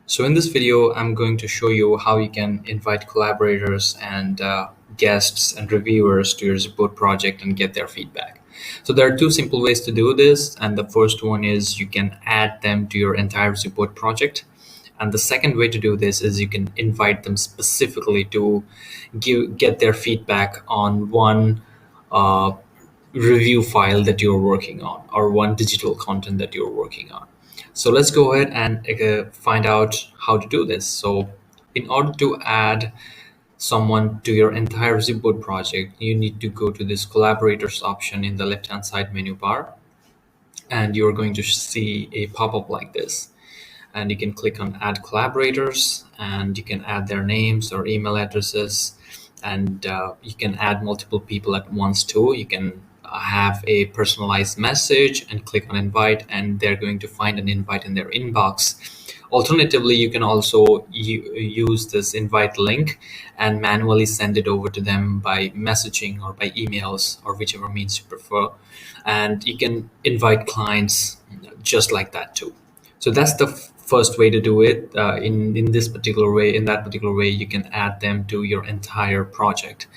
So in this video, I'm going to show you how you can invite collaborators and guests and reviewers to your zipBoard project and get their feedback. So there are two simple ways to do this. And the first one is you can add them to your entire zipBoard project. And the second way to do this is you can invite them specifically to get their feedback on one uh, review file that you're working on or one digital content that you're working on. So let's go ahead and find out how to do this. So in order to add someone to your entire zipBoard project, you need to go to this collaborators option in the left hand side menu bar, and you're going to see a pop-up like this. And you can click on add collaborators, and you can add their names or email addresses, and you can add multiple people at once too. You can have a personalized message and click on invite, and they're going to find an invite in their inbox. Alternatively, you can also use this invite link and manually send it over to them by messaging or by emails or whichever means you prefer. And you can invite clients just like that too. So that's the first way to do it. In this particular way, in that particular way, you can add them to your entire project.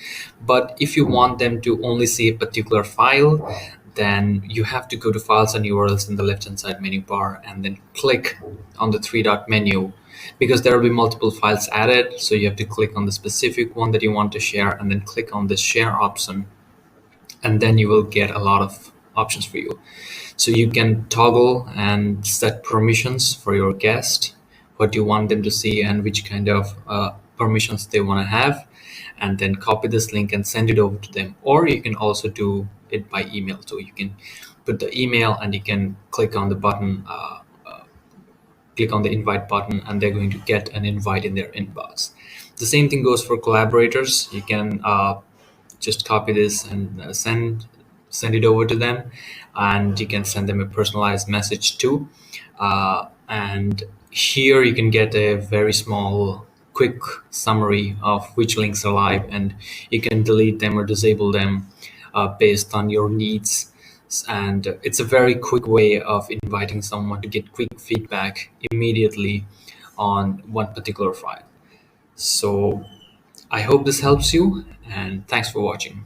But if you want them to only see a particular file, then you have to go to files and URLs in the left hand side menu bar and then click on the three dot menu, because there will be multiple files added. So you have to click on the specific one that you want to share and then click on the share option, and then you will get a lot of options for you. So you can toggle and set permissions for your guest, what you want them to see and which kind of permissions they want to have, and then copy this link and send it over to them. Or you can also do it by email. So you can put the email and you can click on the button, click on the invite button, and they're going to get an invite in their inbox. The same thing goes for collaborators. You can just copy this and send it over to them, and you can send them a personalized message too. And here you can get a very small quick summary of which links are live, and you can delete them or disable them based on your needs. And it's a very quick way of inviting someone to get quick feedback immediately on one particular file. So I hope this helps you, and thanks for watching.